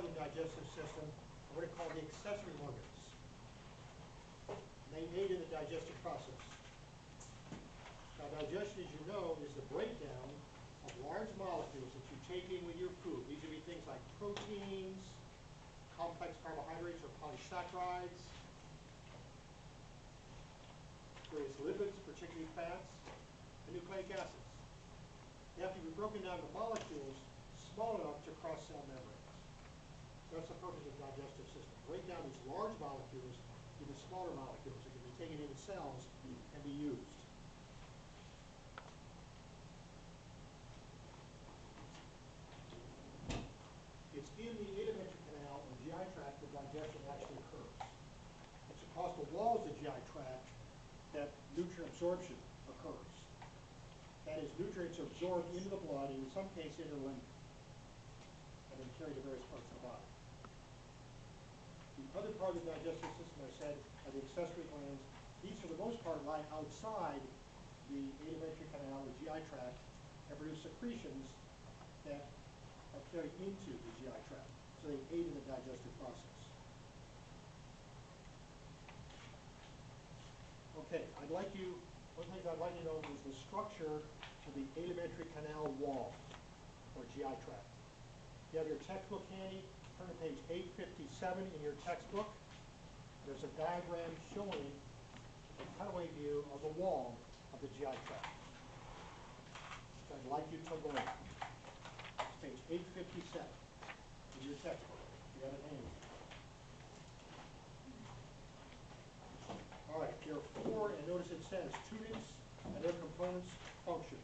of the digestive system are what are called the accessory organs. They aid in the digestive process. Now, digestion, as you know, is the breakdown of large molecules that you take in with your food. These would be things like proteins, complex carbohydrates or polysaccharides, various lipids, particularly fats, and nucleic acids. They have to be broken down to molecules small enough to cross cell membranes. That's the purpose of the digestive system. Break down these large molecules into smaller molecules that can be taken into cells and be used. It's in the alimentary canal or GI tract that digestion actually occurs. It's across the walls of the GI tract that nutrient absorption occurs. That is, nutrients are absorbed into the blood and in some cases into the lymph and then carried to various parts of the body. The other part of the digestive system, I said, are the accessory glands. These, for the most part, lie outside the alimentary canal, the GI tract, and produce secretions that are carried into the GI tract. So they aid in the digestive process. Okay, one thing I'd like you to know is the structure of the alimentary canal wall, or GI tract. You have your textbook handy, turn to page 857 in your textbook. There's a diagram showing a cutaway view of the wall of the GI tract. So I'd like you to learn. It's page 857 in your textbook, if you have it handy. All right, there are four, and notice it says tunics and their components function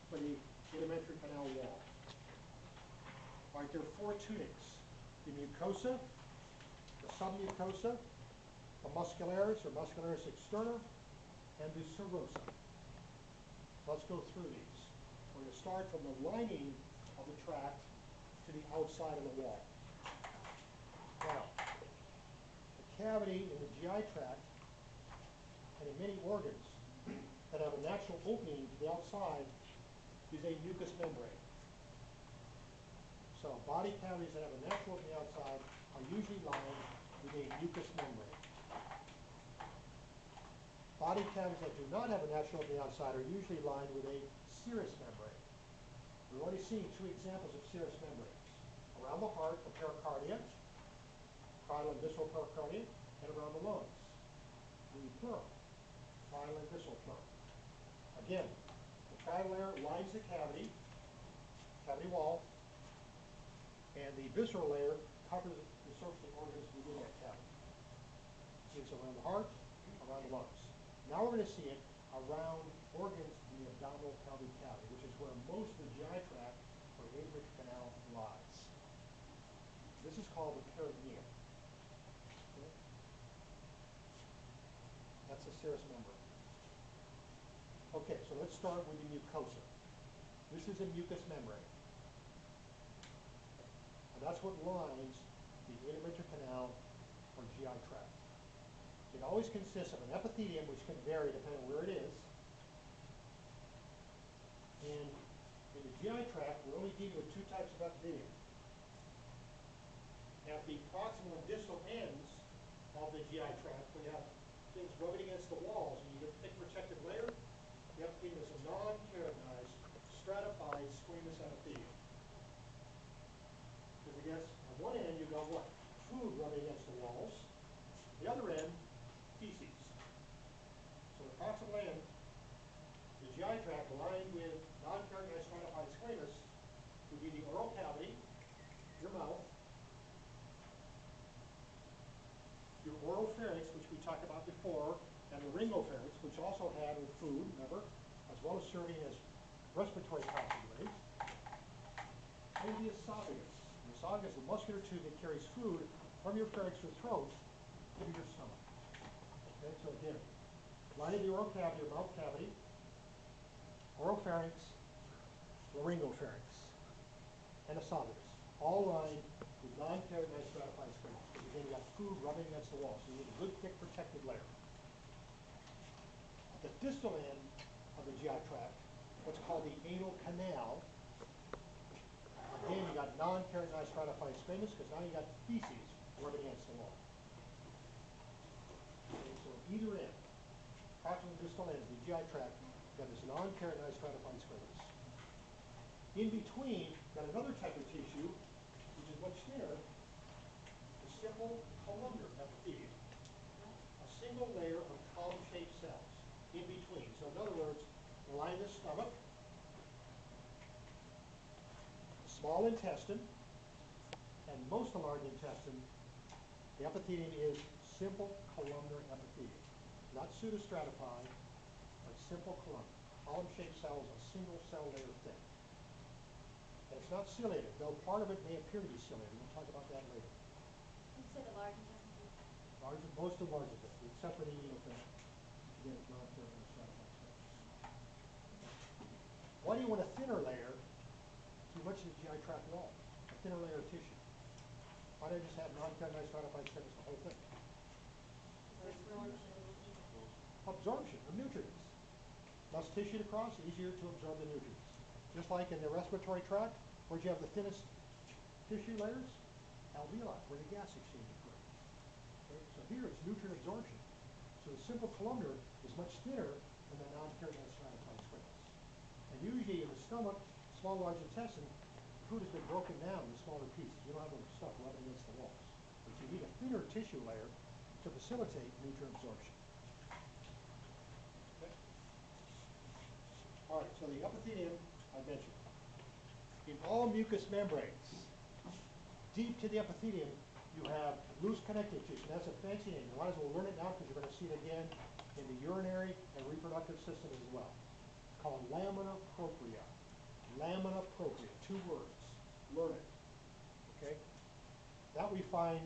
for the alimentary canal wall. All right, there are four tunics: the mucosa, the submucosa, the muscularis or muscularis externa, and the serosa. Let's go through these. We're going to start from the lining of the tract to the outside of the wall. Now, the cavity in the GI tract and in many organs that have a natural opening to the outside is a mucous membrane. So body cavities that have a natural opening to the outside are usually lined with a mucous membrane. Body cavities that do not have a natural opening to the outside are usually lined with a serous membrane. We've already seen two examples of serous membranes. Around the heart, the pericardia, parietal and visceral pericardia, and around the lungs, the pleurum, parietal and visceral pleurum. Again, the parietal layer lines the cavity wall, and the visceral layer covers the surface of the organs within that cavity. It's around the heart, around the lungs. Now we're going to see it around organs in the abdominal pelvic cavity, which is where most of the GI tract or alimentary canal lies. This is called the peritoneum. Okay? That's the serous membrane. Okay, so let's start with the mucosa. This is a mucous membrane. And that's what lines the alimentary canal or GI tract. It always consists of an epithelium, which can vary depending on where it is. And in the GI tract, we're only dealing with two types of epithelium. At the proximal and distal ends of the GI tract, when you have things rubbing against the walls and you get a thick protective layer, the epithelium is a non-keratinized, stratified squamous epithelium. Because I guess on one end you've got what? Food rubbing against the walls. The other end, feces. So the proximal end, the GI tract lined with non-keratinized stratified squamous would be the oral cavity, your mouth, your oropharynx, which we talked about before, and the laryngopharynx, which also had with food, remember, as well as serving as respiratory passageways, and the esophagus. The esophagus is a muscular tube that carries food from your pharynx or throat into your stomach. Okay, so again, lining the oral cavity or mouth cavity, oropharynx, laryngopharynx, and esophagus, all lined with non-keratinized stratified squamous. Because again, you got food rubbing against the wall, so you need a good thick protective layer. At the distal end of the GI tract, what's called the anal canal, Again, you got non-keratinized stratified squamous because now you got feces rubbing against the wall. Okay, so either end, proximal distal end of the GI tract, you got this non-keratinized stratified squamous. In between, got another type of tissue, which is much thinner, the simple columnar epithelium. A single layer of column-shaped cells in between. So in other words, line the stomach, small intestine, and most of the large intestine, the epithelium is simple columnar epithelium. Not pseudostratified, but simple columnar. Column-shaped cells, a single cell layer thick. And it's not ciliated, though part of it may appear to be ciliated. We'll talk about that later. You said the large intestine? Most of the large intestine, except for the eosinophil. Again, it's not keratinized stratified squamous. Why do you want a thinner layer through much of the GI tract wall? A thinner layer of tissue. Why don't you just have non-keratinized stratified squamous, the whole thing? Absorption of nutrients. Less tissue to cross, easier to absorb the nutrients. Just like in the respiratory tract, where'd you have the thinnest tissue layers? Alveoli, where the gas exchange occurs. Okay? So here it's nutrient absorption. So the simple columnar is much thinner than the non-keratinized stratified squamous. And usually in the stomach, small large intestine, food has been broken down into smaller pieces. You don't have the stuff rubbing against the walls. But you need a thinner tissue layer to facilitate nutrient absorption. Okay? All right, so the epithelium I mentioned. In all mucous membranes, deep to the epithelium, you have loose connective tissue. That's a fancy name. You might as well learn it now because you're going to see it again in the urinary and reproductive system as well. It's called lamina propria. Lamina propria, 2 words. Learn it. Okay? That we find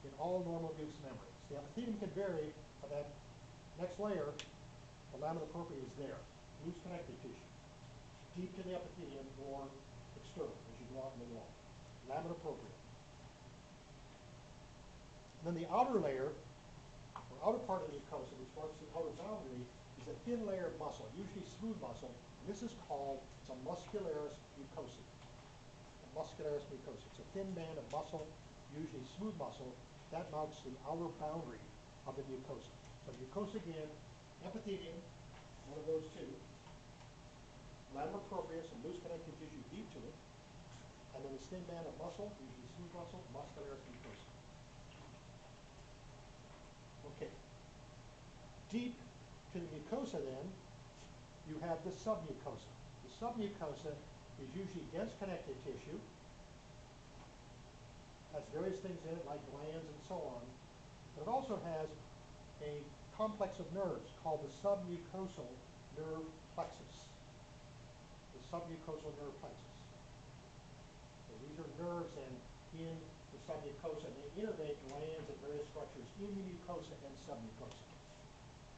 in all normal mucous membranes. The epithelium can vary, but that next layer, the lamina propria, is there. Loose connective tissue. Deep to the epithelium or external as you go out in the wall. Lamina propria. And then the outer layer, or outer part of the mucosa, which marks the outer boundary, is a thin layer of muscle, usually smooth muscle. And this is called the muscularis mucosa. The muscularis mucosa. It's a thin band of muscle, usually smooth muscle, that marks the outer boundary of the mucosa. So mucosa again, epithelium, one of those two. Lamina propria, some loose connective tissue deep to it. And then this thin band of muscle, usually smooth muscle, muscularis mucosa. Okay. Deep to the mucosa then, you have the submucosa. The submucosa is usually dense connective tissue, has various things in it like glands and so on, but it also has a complex of nerves called the submucosal nerve plexus. The submucosal nerve plexus. So these are nerves and in the submucosa, they innervate glands and various structures in the mucosa and submucosa.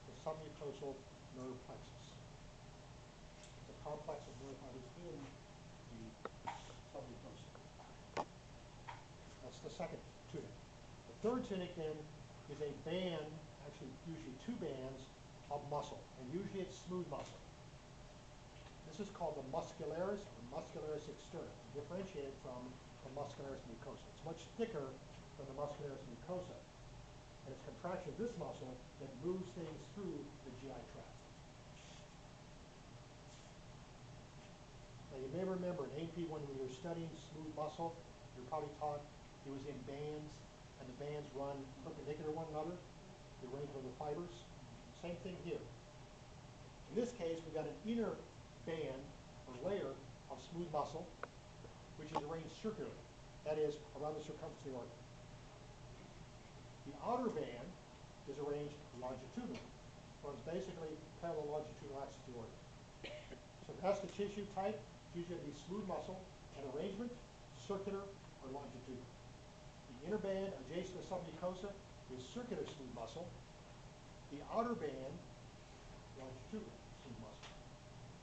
The submucosal nerve plexus. It's a complex of nerve fibers in the submucosa. That's the second tunic. The third tunic then is a band, actually usually 2 bands of muscle, and usually it's smooth muscle. This is called the muscularis or muscularis externa, differentiated from the muscularis mucosa. It's much thicker than the muscularis mucosa, and it's contraction of this muscle that moves things through the GI tract. Now you may remember in AP1 when you were studying smooth muscle, you're probably taught it was in bands, and the bands run perpendicular to one another, the arrangement of the fibers. Same thing here. In this case, we've got an inner band or layer of smooth muscle, which is arranged circularly, that is, around the circumference of the organ. The outer band is arranged longitudinally, runs basically parallel longitudinal axis of the organ. So that's the tissue type. It's usually going to be smooth muscle, and arrangement, circular or longitudinal. The inner band adjacent to the submucosa is circular smooth muscle. The outer band, longitudinal smooth muscle.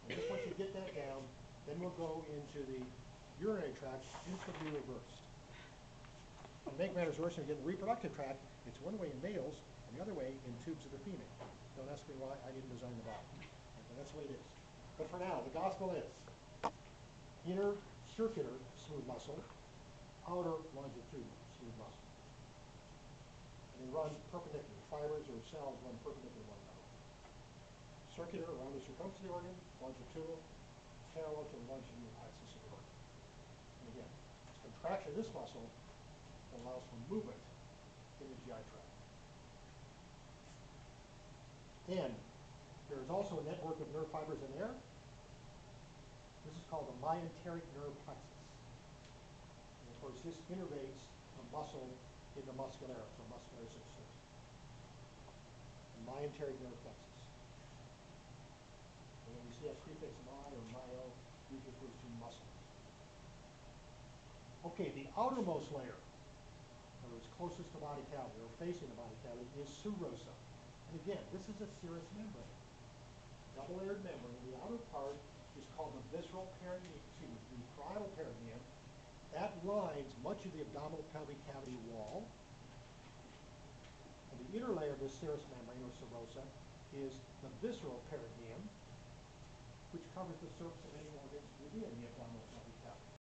And just once you get that down, then we'll go into the urinary tract, instantly reversed. To make matters worse, when you get the reproductive tract, it's one way in males and the other way in tubes of the female. Don't ask me why, I didn't design the bottom. Okay, that's the way it is. But for now, the gospel is inner circular smooth muscle, outer longitudinal smooth muscle. And they run perpendicular. Fibers or cells run perpendicular to one another. Circular around the circumference of the organ, longitudinal, parallel to the longitudinal axis of the organ. And again, it's contraction of this muscle that allows for movement in the GI tract. And there is also a network of nerve fibers in there. This is called the myenteric nerve plexus. And of course, this innervates the muscle in the muscularis, or muscularis incert. The myenteric nerve plexus. And when we see that prefix my or myo, it refers to muscle. Okay, the outermost layer, or is closest to body cavity, or facing the body cavity, is serosa. And again, this is a serous membrane. Double-layered membrane. The outer part is called the visceral peritoneum, the parietal peritoneum. That lines much of the abdominal pelvic cavity wall. And the inner layer of this serous membrane, or serosa, is the visceral peritoneum, which covers the surface of any organs within the abdominal pelvic cavity.